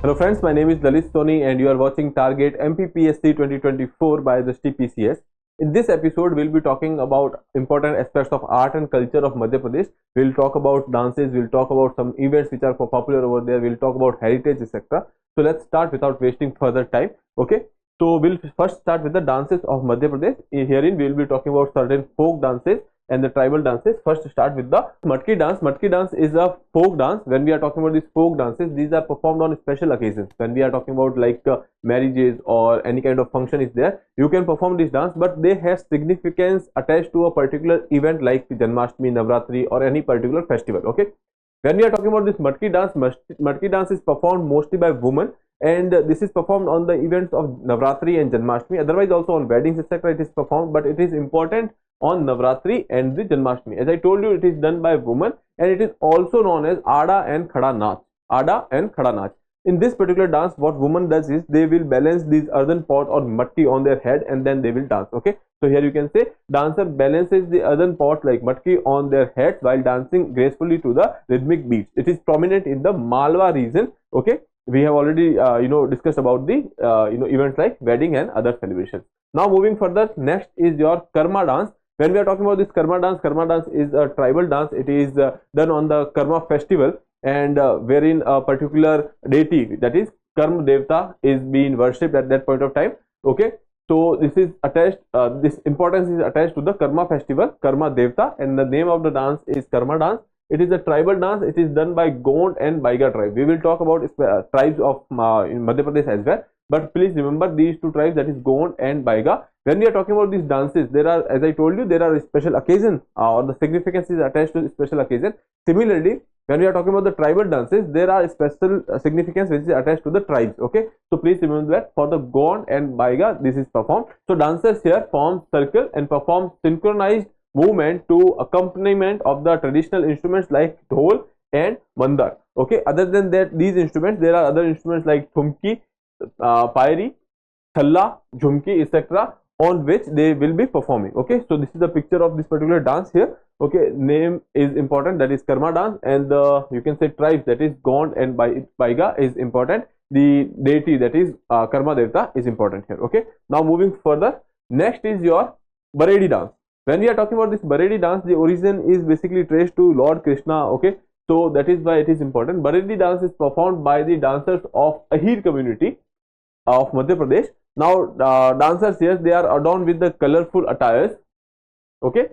Hello friends, my name is Lalit Soni and you are watching Target MPPSC 2024 by the PCS. In this episode, we'll be talking about important aspects of art and culture of Madhya Pradesh. We'll talk about dances, we'll talk about some events which are popular over there, we'll talk about heritage, etc. So let's start without wasting further time. Okay, so we'll first start with the dances of Madhya Pradesh. Herein, we'll be talking about certain folk dances and the tribal dances. First start with the Matki dance. Matki dance is a folk dance. When we are talking about these folk dances, these are performed on special occasions. When we are talking about like marriages or any kind of function is there, you can perform this dance, but they have significance attached to a particular event like Janmashtami, Navratri or any particular festival. Okay, when we are talking about this Matki dance is performed mostly by women, and this is performed on the events of Navratri and Janmashtami. Otherwise also on weddings etc. it is performed, but it is important on Navratri and the Janmashtami. As I told you, it is done by women and it is also known as Ada and Khada Nach. Ada and Khada Nach. In this particular dance, what woman does is they will balance these earthen pot or matki on their head and then they will dance. Okay, so here you can say dancer balances the earthen pot like matki on their heads while dancing gracefully to the rhythmic beats. It is prominent in the Malwa region. Okay, we have already discussed about the events like wedding and other celebrations. Now moving further, next is your Karma dance. When we are talking about this Karma dance is a tribal dance. It is done on the Karma festival, and wherein a particular deity, that is Karma Devta, is being worshipped at that point of time. Okay, so this is attached, this importance is attached to the Karma festival, Karma Devta, and the name of the dance is Karma dance. It is a tribal dance. It is done by Gond and Baiga tribe. We will talk about tribes of in Madhya Pradesh as well. But please remember these two tribes, that is Gond and Baiga. When we are talking about these dances, there are, as I told you, there are special occasions or the significance is attached to special occasion. Similarly, when we are talking about the tribal dances, there are special significance which is attached to the tribes. Okay, so please remember that for the Gond and Baiga, this is performed. So dancers here form circle and perform synchronized movement to accompaniment of the traditional instruments like dhol and mandar. Okay, other than that, these instruments, there are other instruments like thumki, pairi, thalla, jhumki, etc., on which they will be performing. Okay, so this is the picture of this particular dance here. Okay, name is important, that is Karma dance, and you can say tribes, that is Gond and Baiga is important. The deity, that is Karma Devta, is important here. Okay, now moving further, next is your Baredi dance. When we are talking about this Baredi dance, the origin is basically traced to Lord Krishna. Okay, so that is why it is important. Baredi dance is performed by the dancers of Ahir community of Madhya Pradesh. Now dancers here, they are adorned with the colorful attires. Okay,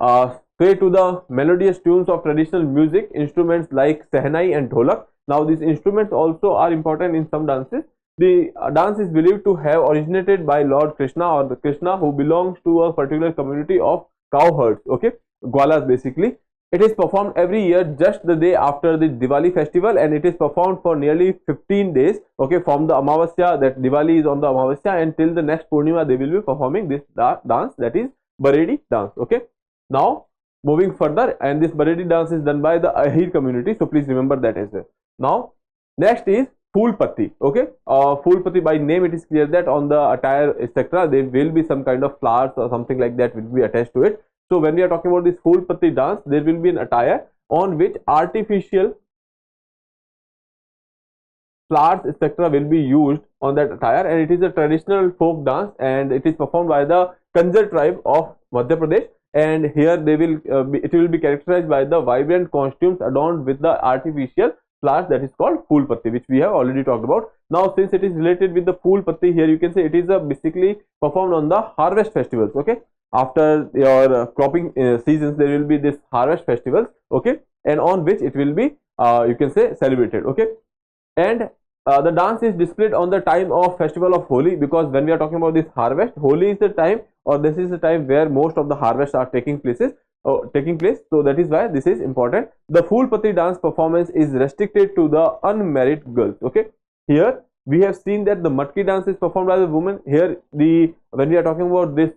sway to the melodious tunes of traditional music instruments like sehnai and dholak. Now these instruments also are important in some dances. The dance is believed to have originated by Lord Krishna or the Krishna, who belongs to a particular community of cowherds. Okay, Gwalas basically. It is performed every year just the day after the Diwali festival, and it is performed for nearly 15 days. Okay, from the Amavasya, that Diwali is on the Amavasya, and till the next Purnima they will be performing this dance, that is Baredi dance. Okay, now moving further, and this Baredi dance is done by the Ahir community, so please remember that as well. Now next is Phoolpatti. Okay, Phoolpatti, by name it is clear that on the attire etc. there will be some kind of flowers or something like that will be attached to it. So when we are talking about this Phoolpatti dance, there will be an attire on which artificial flowers etc. will be used on that attire, and it is a traditional folk dance, and it is performed by the Kanjar tribe of Madhya Pradesh. And here they will it will be characterized by the vibrant costumes adorned with the artificial flowers, that is called Phoolpatti, which we have already talked about. Now since it is related with the Phoolpatti, here you can say it is basically performed on the harvest festivals. Okay, after your cropping seasons, there will be this harvest festivals. Okay, and on which it will be you can say celebrated. Okay, and the dance is displayed on the time of festival of Holi, because when we are talking about this harvest, Holi is the time, or this is the time where most of the harvests are taking place. So that is why this is important. The Phoolpatti dance performance is restricted to the unmarried girls. Okay, here we have seen that the Matki dance is performed by the women. Here when we are talking about this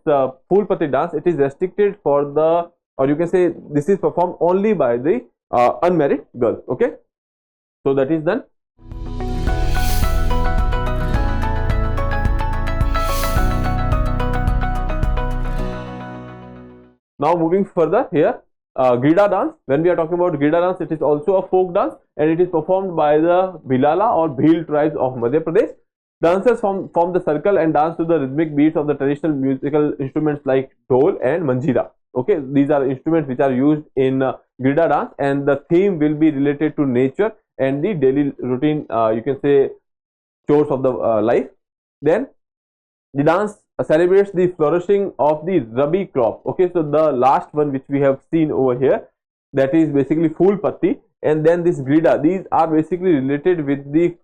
Phoolpatti dance, it is restricted for the, or you can say this is performed only by the unmarried girls. Okay, so that is done. Now moving further, here Grida dance. When we are talking about Grida dance, it is also a folk dance and it is performed by the Bhilala or Bhil tribes of Madhya Pradesh. Dancers form the circle and dance to the rhythmic beats of the traditional musical instruments like dhol and manjira. Okay, these are instruments which are used in Grida dance, and the theme will be related to nature and the daily routine, you can say, chores of the life. Then the dance celebrates the flourishing of the rabi crop. Okay, so the last one which we have seen over here, that is basically Phool Patti, and then this Grida, these are basically related with the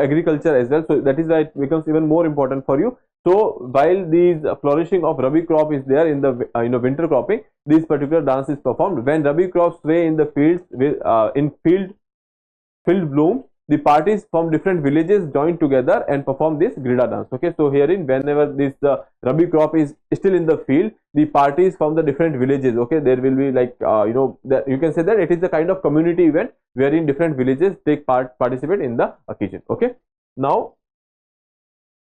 agriculture as well, so that is why it becomes even more important for you. So while these flourishing of rabi crop is there in the winter cropping, this particular dance is performed when rabi crops sway in the fields with in field bloom. The parties from different villages join together and perform this Grida dance. Okay, so herein, whenever this rabi crop is still in the field, the parties from the different villages, okay, there will be like you can say that it is a kind of community event wherein different villages participate in the occasion. Okay, now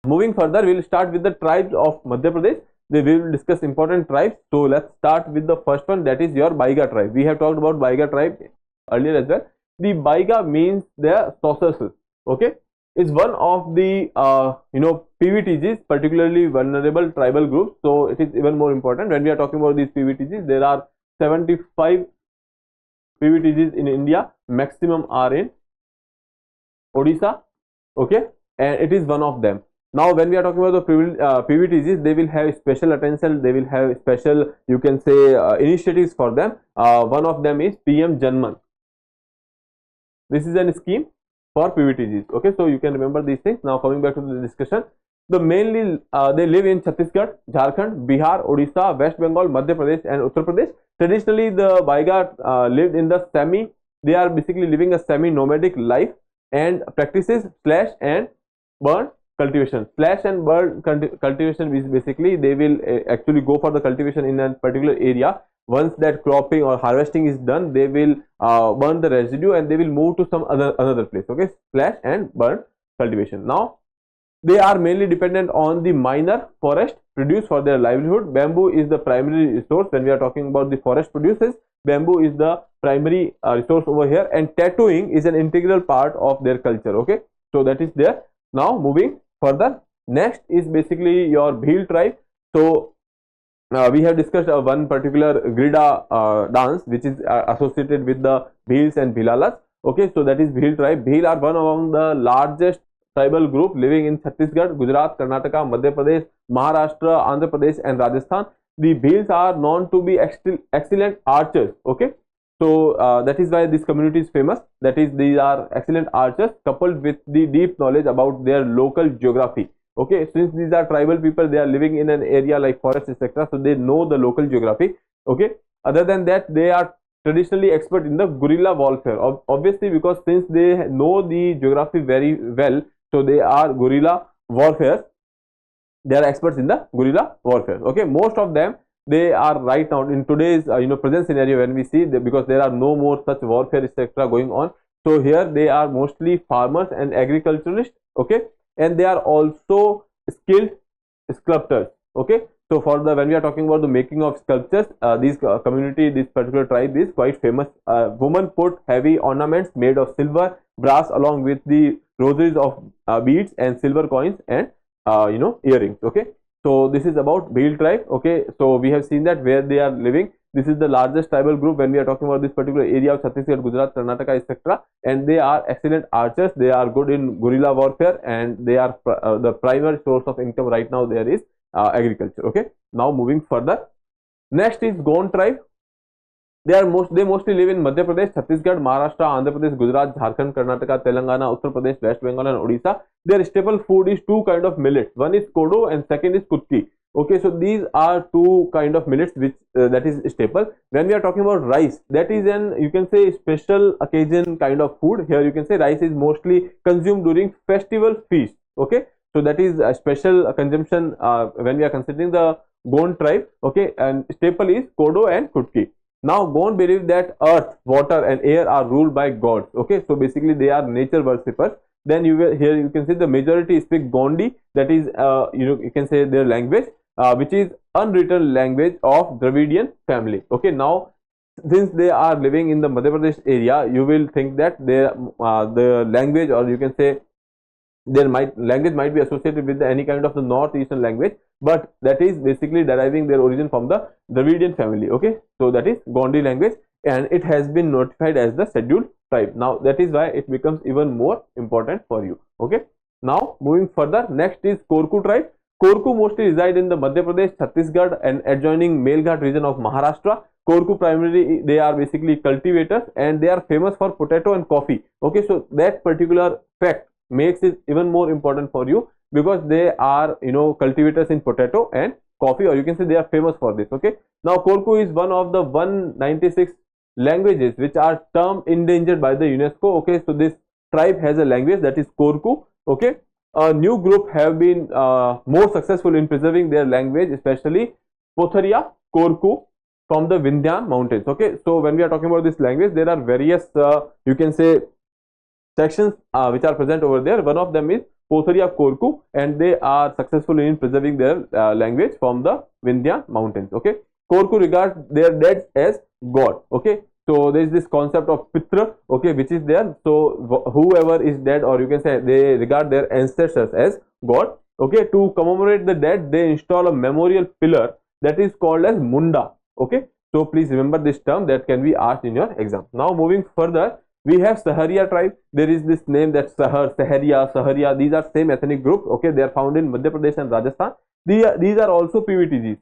moving further, we will start with the tribes of Madhya Pradesh. We will discuss important tribes. So let's start with the first one, that is your Baiga tribe. We have talked about Baiga tribe earlier as well. The Baiga means the sorcerers. Okay, is one of the PVTGs, particularly vulnerable tribal groups. So it is even more important when we are talking about these PVTGs. There are 75 PVTGs in India. Maximum are in Odisha. Okay, and it is one of them. Now when we are talking about the PVTGs, they will have special attention, they will have special, you can say, initiatives for them. One of them is PM Janman. This is a scheme for PVTGs. Okay, so you can remember these things. Now coming back to the discussion, mainly they live in Chhattisgarh, Jharkhand, Bihar, Odisha, West Bengal, Madhya Pradesh and Uttar Pradesh. Traditionally the Baiga lived in the they are basically living a semi-nomadic life and practices slash and burn cultivation. Slash and burn cultivation is basically they will actually go for the cultivation in a particular area. Once that cropping or harvesting is done, they will burn the residue and they will move to some another place. Okay, slash and burn cultivation. Now they are mainly dependent on the minor forest produce for their livelihood. Bamboo is the primary resource. When we are talking about the forest produces, bamboo is the primary resource over here, and tattooing is an integral part of their culture. Okay, so that is there. Now moving further, next is basically your Bhil tribe. So we have discussed one particular Grida dance which is associated with the Bhils and Bhilalas. Okay, so that is Bhil tribe. Bhil are one among the largest tribal group living in Chhattisgarh, Gujarat, Karnataka, Madhya Pradesh, Maharashtra, Andhra Pradesh and Rajasthan. The Bhils are known to be excellent archers. Okay, so that is why this community is famous. That is, these are excellent archers coupled with the deep knowledge about their local geography. Okay, since these are tribal people, they are living in an area like forest, etc., so they know the local geography. Okay, other than that, they are traditionally expert in the guerrilla warfare. Obviously, because since they know the geography very well, so they are guerrilla warfare. They are experts in the guerrilla warfare. Okay, most of them, they are right now in today's present scenario when we see because there are no more such warfare, etc., going on. So here they are mostly farmers and agriculturalists. Okay, and they are also skilled sculptors. Okay, so for the when we are talking about the making of sculptures, this community, this particular tribe is quite famous. Women put heavy ornaments made of silver, brass, along with the rosaries of beads and silver coins and earrings. Okay, so this is about Bhil tribe. Okay, so we have seen that where they are living. This is the largest tribal group when we are talking about this particular area of Chhattisgarh, Gujarat, Karnataka, etc. And they are excellent archers. They are good in guerrilla warfare, and they are the primary source of income right now. There is agriculture. Okay. Now moving further, next is Gond tribe. They mostly live in Madhya Pradesh, Chhattisgarh, Maharashtra, Andhra Pradesh, Gujarat, Jharkhand, Karnataka, Telangana, Uttar Pradesh, West Bengal, and Odisha. Their staple food is two kind of millets. One is kodo and second is kutki. Okay, so these are two kind of millets which that is staple. When we are talking about rice, that is an, you can say, special occasion kind of food. Here you can say rice is mostly consumed during festival feast. Okay, so that is a special consumption when we are considering the Gond tribe. Okay, and staple is kodo and kutki. Now Gond believe that earth, water and air are ruled by gods. Okay, so basically they are nature worshippers. Then here you can see the majority speak Gondi, that is you can say their language, which is unwritten language of Dravidian family. Okay, now since they are living in the Madhya Pradesh area, you will think that the language, or you can say language might be associated with any kind of the northeastern language, but that is basically deriving their origin from the Dravidian family. Okay, so that is Gondi language, and it has been notified as the scheduled tribe. Now that is why it becomes even more important for you. Okay, now moving further, next is Korku tribe. Korku mostly reside in the Madhya Pradesh, Chhattisgarh and adjoining Melghat region of Maharashtra. Korku primarily, they are basically cultivators and they are famous for potato and coffee. Okay, so that particular fact makes it even more important for you, because they are, you know, cultivators in potato and coffee, or you can say they are famous for this. Okay, now Korku is one of the 196 languages which are termed endangered by the UNESCO. Okay, so this tribe has a language, that is Korku. Okay, a new group have been more successful in preserving their language, especially Potharia Korku from the Vindhyan mountains. Okay, so when we are talking about this language, there are various you can say sections which are present over there. One of them is Potharia Korku, and they are successful in preserving their language from the Vindhyan mountains. Okay, Korku regards their dead as God. Okay, so there is this concept of Pitra, okay, which is there. So whoever is dead, or you can say they regard their ancestors as God. Okay, to commemorate the dead, they install a memorial pillar that is called as Munda. Okay, so please remember this term, that can be asked in your exam. Now moving further, we have Saharia tribe. There is this name, that Saharia. These are same ethnic group. Okay, they are found in Madhya Pradesh and Rajasthan. These are also PVTGs.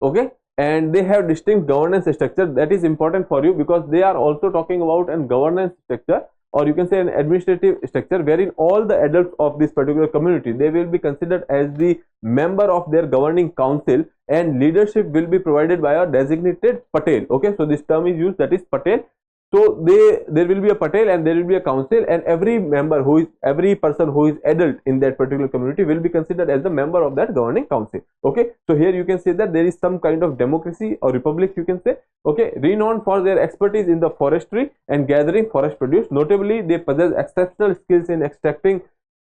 Okay, and they have distinct governance structure. That is important for you, because they are also talking about a governance structure, or you can say an administrative structure, wherein all the adults of this particular community, they will be considered as the member of their governing council, and leadership will be provided by a designated Patel. Okay, so this term is used, that is Patel. So there will be a Patel and there will be a council, and every person who is adult in that particular community will be considered as the member of that governing council. Okay, so here you can say that there is some kind of democracy or republic, you can say. Okay, renowned for their expertise in the forestry and gathering forest produce. Notably, they possess exceptional skills in extracting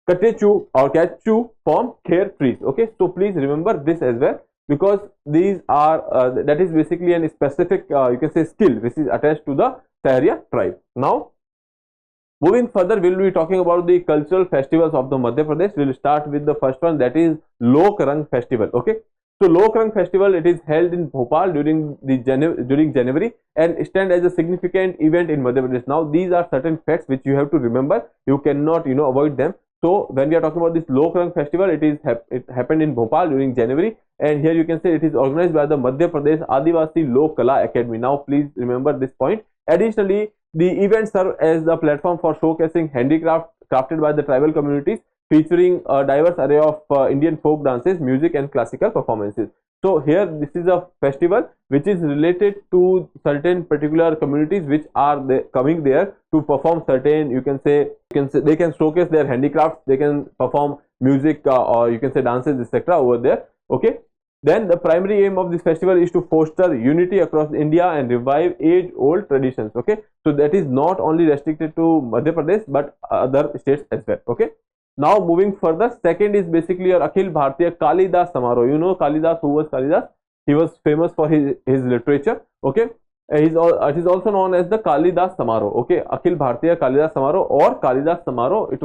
catechu or cachu from kher trees. Okay, so please remember this as well, because these are that is basically a specific you can say skill which is attached to the Saharia tribe. Now moving further, we will be talking about the cultural festivals of the Madhya Pradesh. We will start with the first one, that is Lok Rang festival. Okay, so Lok Rang festival, it is held in Bhopal during January and stand as a significant event in Madhya Pradesh. Now these are certain facts which you have to remember, you cannot avoid them. So when we are talking about this Lok Rang festival, it happened in Bhopal during January, and here you can say it is organized by the Madhya Pradesh Adivasi Lok Kala Academy. Now please remember this point. Additionally, the event serve as a platform for showcasing handicraft crafted by the tribal communities, featuring a diverse array of Indian folk dances, music and classical performances. So here this is a festival which is related to certain particular communities which are coming there to perform certain, you can say they can showcase their handicrafts, they can perform music or you can say dances, etc. over there. Okay, then the primary aim of this festival is to foster unity across India and revive age-old traditions. Okay, so that is not only restricted to Madhya Pradesh but other states as well. Okay, now moving further, second is basically your Akhil Bharatiya Kalidas Samaroh. You know Kalidas, who was Kalidas? He was famous for his literature. Okay, it is also known as the Kalidas Samaroh. Okay, Akhil Bharatiya Kalidas Samaroh or Kalidas Samaroh. It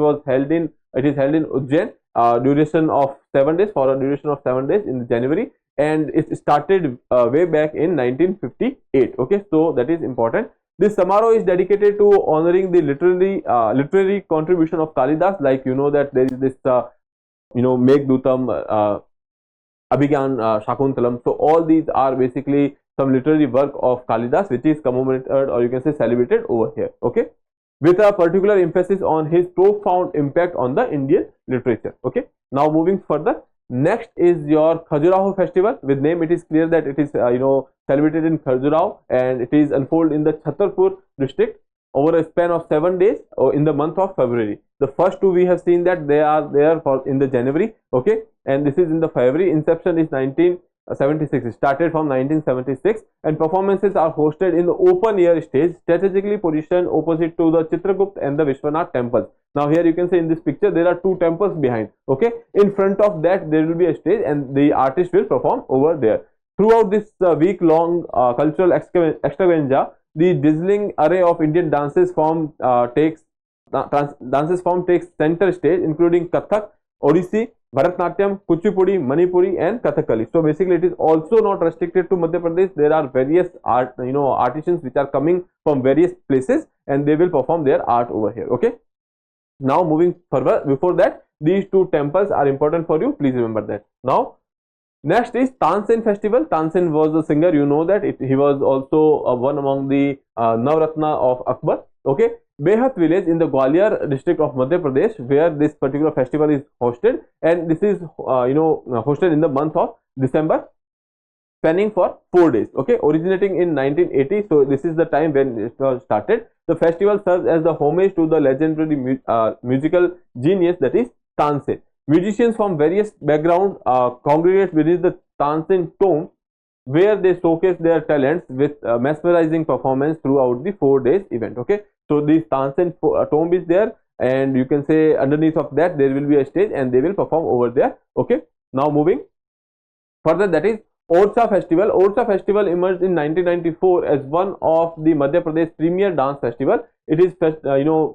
is held in Ujjain. Duration of 7 days, for a duration of 7 days in January, and it started way back in 1958. Okay, so that is important. This Samaroh is dedicated to honoring the literary contribution of Kalidas. Like that there is this Meghdutam, Abhigyan Shakuntalam. So all these are basically some literary work of Kalidas which is commemorated, or you can say celebrated over here. Okay, with a particular emphasis on his profound impact on the Indian literature. Okay, now moving further, next is your Khajuraho festival. With name, it is clear that it is celebrated in Khajuraho, and it is unfolded in the Chhatarpur district over a span of 7 days or in the month of February. The first two we have seen that they are there for in the January. Okay, and this is in the February. Inception is 1976. It started from 1976, and performances are hosted in the open air stage strategically positioned opposite to the Chitragupt and the Vishwanath temples. Now here you can see in this picture there are two temples behind. Okay, in front of that there will be a stage and the artist will perform over there. Throughout this week-long cultural extravaganza, the dazzling array of Indian dances form takes center stage, including Kathak, Odissi, Bharatnatyam, Kuchipudi, Manipuri, and Kathakali. So basically, it is also not restricted to Madhya Pradesh. There are various artisans which are coming from various places, and they will perform their art over here. Okay. Now moving further, before that, these two temples are important for you. Please remember that. Now, next is Tansen festival. Tansen was a singer. You know that he was also one among the Navratna of Akbar. Okay. Behat village in the Gwalior district of Madhya Pradesh, where this particular festival is hosted, and this is hosted in the month of December, spanning for 4 days. Okay, originating in 1980, so this is the time when it was started. The festival serves as the homage to the legendary musical genius, that is Tansen. Musicians from various backgrounds congregate within the Tansen tomb, where they showcase their talents with mesmerizing performance throughout the 4 days event. Okay, so this Tansen tomb is there, and you can say underneath of that there will be a stage, and they will perform over there. Okay, now moving further, that is Orcha festival. Orcha festival emerged in 1994 as one of the Madhya Pradesh premier dance festival. It is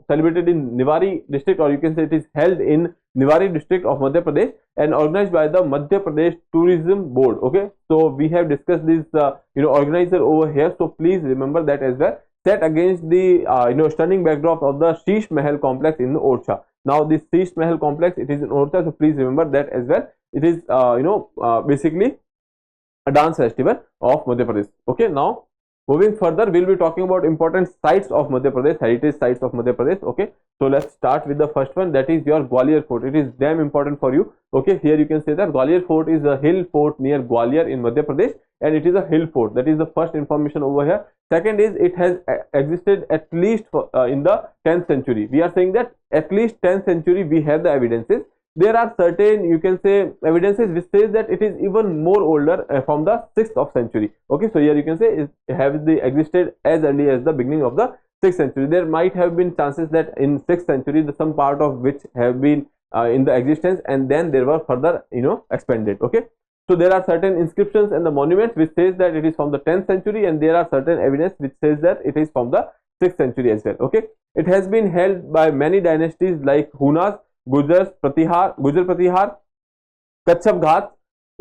celebrated in Niwari district, or you can say it is held in Niwari district of Madhya Pradesh, and organized by the Madhya Pradesh Tourism Board. Okay, so we have discussed this organizer over here, so please remember that as well, set against the stunning backdrop of the Sheesh Mahal complex in Orcha. Now this Sheesh Mahal complex, it is in Orcha, so please remember that as well. It is basically a dance festival of Madhya Pradesh. Okay, now moving further, we'll be talking about important sites of Madhya Pradesh, heritage sites of Madhya Pradesh. Okay, so let's start with the first one, that is your Gwalior Fort. It is damn important for you. Okay, here you can say that Gwalior Fort is a hill fort near Gwalior in Madhya Pradesh, and it is a hill fort. That is the first information over here. Second is it has existed at least in the 10th century. We are saying that at least 10th century we have the evidences. There are certain, you can say, evidences which says that it is even more older from the 6th of century. Okay, so here you can say it has existed as early as the beginning of the 6th century. There might have been chances that in 6th century some part of which have been in the existence, and then there were further expanded. Okay, so there are certain inscriptions and the monuments which says that it is from the 10th century, and there are certain evidence which says that it is from the 6th century as well. Okay, it has been held by many dynasties like Hunas, Gujar Pratihar, Kachchap Ghat,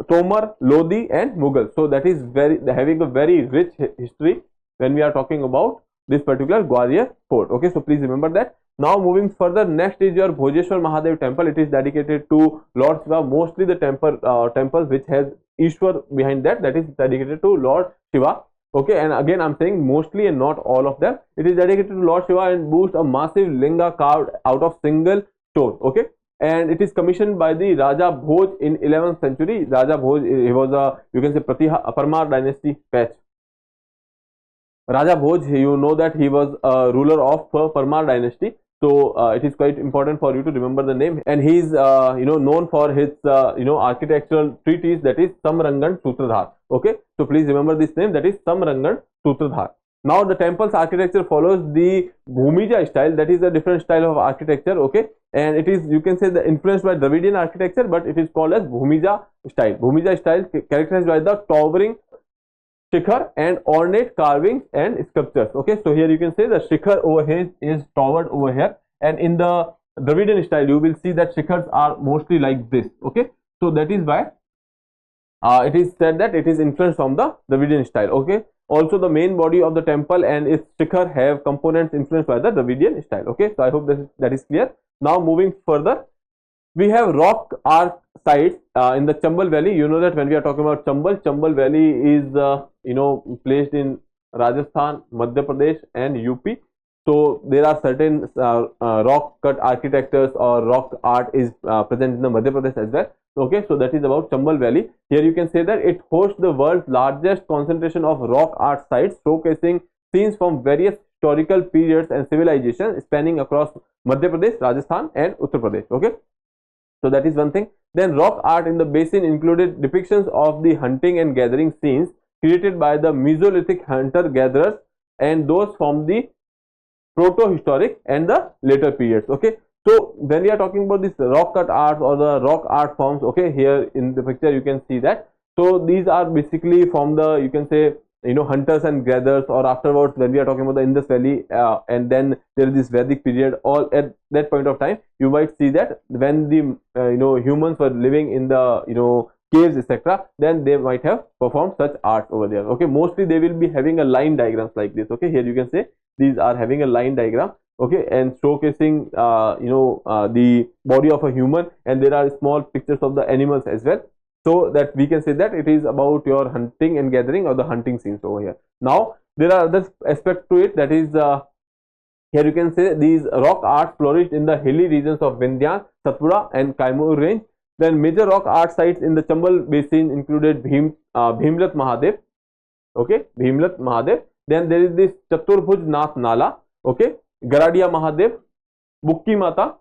Tomar, Lodi, and Mughal. So that is having a very rich history when we are talking about this particular Gwalior Fort. Okay, so please remember that. Now moving further, next is your Bhojeshwar Mahadev temple. It is dedicated to Lord Shiva. Mostly the temple which has Ishwar behind that, that is dedicated to Lord Shiva. Okay, and again I'm saying mostly and not all of them. It is dedicated to Lord Shiva and boasts a massive linga carved out of single stone. Okay, and it is commissioned by the Raja Bhoj in 11th century. Raja Bhoj, he was a, you can say, Parmar dynasty patch. Raja Bhoj, you know that he was a ruler of Parmar dynasty. So it is quite important for you to remember the name, and he is known for his architectural treatise, that is Samrangan Sutradhar. Okay, so please remember this name, that is Samrangan Sutradhar. Now the temple's architecture follows the Bhumija style, that is a different style of architecture. Okay, and it is, you can say, the influenced by Dravidian architecture, but it is called as Bhumija style. Bhumija style characterized by the towering shikhar and ornate carvings and sculptures. Okay, so here you can say the shikhar over here is towered over here, and in the Dravidian style you will see that shikhars are mostly like this. Okay, so that is why it is said that it is influenced from the Dravidian style. Okay, also the main body of the temple and its shikhar have components influenced by the Dravidian style. Okay, so I hope that is clear. Now moving further, we have rock art sites in the Chambal Valley. You know that when we are talking about Chambal Valley is placed in Rajasthan, Madhya Pradesh, and UP. So there are certain rock cut architectures or rock art is present in the Madhya Pradesh as well. Okay, so that is about Chambal Valley. Here you can say that it hosts the world's largest concentration of rock art sites, showcasing scenes from various historical periods and civilizations spanning across Madhya Pradesh, Rajasthan, and Uttar Pradesh. Okay, so that is one thing. Then rock art in the basin included depictions of the hunting and gathering scenes created by the Mesolithic hunter-gatherers and those from the proto-historic and the later periods. Okay, so when we are talking about this rock cut art or the rock art forms, okay, here in the picture you can see that So these are basically from the, you can say, hunters and gatherers, or afterwards when we are talking about the Indus Valley, and then there is this Vedic period. All at that point of time, you might see that when the humans were living in the caves, etc., then they might have performed such arts over there. Okay, mostly they will be having a line diagrams like this. Okay, here you can say these are having a line diagram. Okay, and showcasing the body of a human, and there are small pictures of the animals as well, so that we can say that it is about your hunting and gathering, or the hunting scenes over here. Now there are other aspects to it, that is here you can say these rock arts flourished in the hilly regions of Vindhya, Satpura and Kaimur range. Then major rock art sites in the Chambal basin included Bhimlat Mahadev. Okay, Bhimlat Mahadev. Then there is this Chaturbhuj Nath Nala. Okay, Garadia Mahadev, Bukki Mata,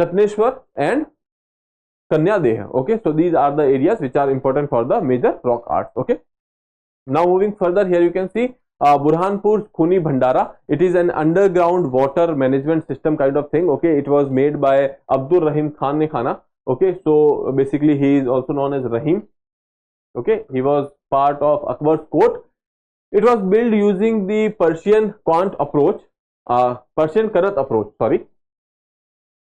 Chatneshwar and Kanyadeha. Okay, so these are the areas which are important for the major rock art. Okay, now moving further, here you can see Burhanpur's Khuni Bhandara. It is an underground water management system kind of thing. Okay, it was made by Abdul Rahim Khan ne Khana. Okay, so basically he is also known as Rahim. Okay, he was part of Akbar's court. It was built using the Persian Kanat approach. Sorry.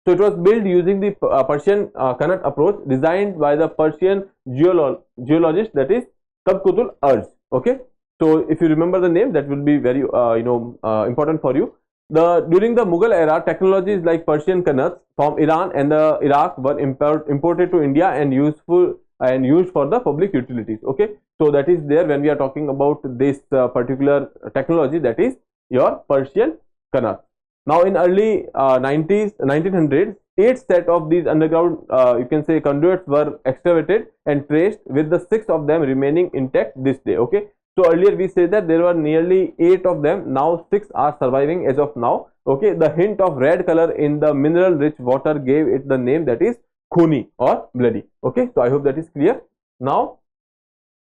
So it was built using the Persian Kanat approach, designed by the Persian geologist, that is Tabqutul Arz. Okay, so if you remember the name, that will be very important for you. During the Mughal era, technologies like Persian Kanats from Iran and the Iraq were imported to India and used for the public utilities. Okay, so that is there when we are talking about this particular technology, that is your Persian Kanat. Now in early 1900s, 8 set of these underground you can say conduits were excavated and traced, with the 6 of them remaining intact this day. Okay, so earlier we said that there were nearly 8 of them, now 6 are surviving as of now. Okay, the hint of red color in the mineral rich water gave it the name, that is Khuni or bloody. Okay, so I hope that is clear. Now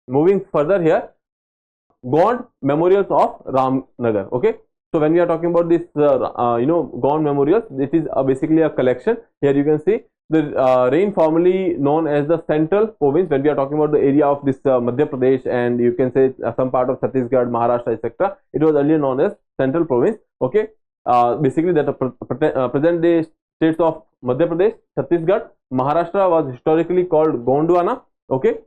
moving further here, Gond memorials of Ramnagar. Okay, so when we are talking about this Gond memorials, it is basically a collection. Here you can see the reign formerly known as the Central Province, when we are talking about the area of this Madhya Pradesh, and you can say some part of Chhattisgarh, Maharashtra, etc. It was earlier known as Central Province. Okay, basically that present day states of Madhya Pradesh, Chhattisgarh, Maharashtra was historically called Gondwana. Okay,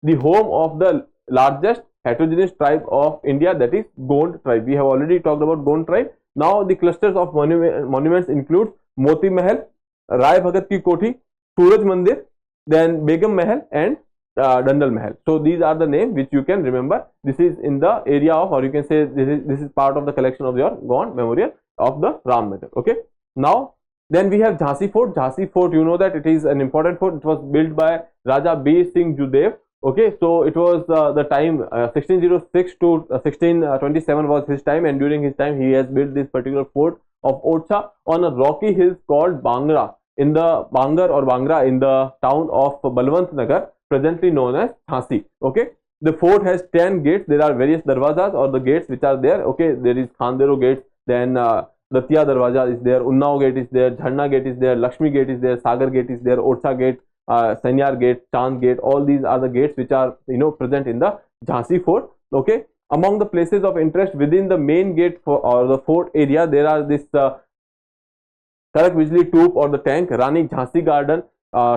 the home of the largest heterogeneous tribe of India, that is Gond tribe. We have already talked about Gond tribe. Now the clusters of monuments include Moti Mahal, Rai Bhagat Ki Koti, Suraj Mandir, then Begum Mahal and Dandal Mahal. So these are the names which you can remember. This is in the area of, or you can say this is part of the collection of your Gond memorial of the Ramnagar. Okay, now then we have Jhansi Fort. Jhansi Fort, you know that it is an important fort. It was built by Raja Bir Singh Judev. Okay, so it was the time 1606 to 1627 was his time, and during his time he has built this particular fort of Orcha on a rocky hill called Bangra in the Bangra in the town of Balwant Nagar, presently known as Jhansi. Okay, the fort has 10 gates. There are various darwazas or the gates which are there. Okay, there is Khandero gate, then Datia Darwaza is there, Unnao gate is there, Jharna gate is there, Lakshmi gate is there, Sagar gate is there, Orcha gate, Sanyar gate, Chand gate. All these are the gates which are present in the Jhansi fort. Okay, among the places of interest within the main gate or the fort area, there are this Karak Bijli Toop or the tank, Rani Jhansi garden,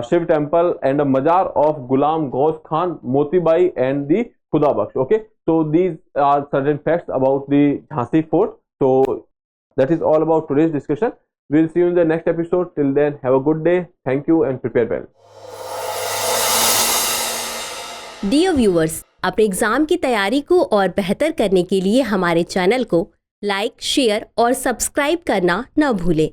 Shiv temple, and a mazar of Gulam Ghaus Khan, Motibai and the Khuda Bakhsh. Okay, so these are certain facts about the Jhansi fort. So that is all about today's discussion. We'll see you in the next episode. Till then, have a good day. Thank you and prepare well. Dear viewers, अपने exam की तैयारी को और बेहतर करने के लिए हमारे चैनल को लाइक, शेयर और सब्सक्राइब करना न भूलें।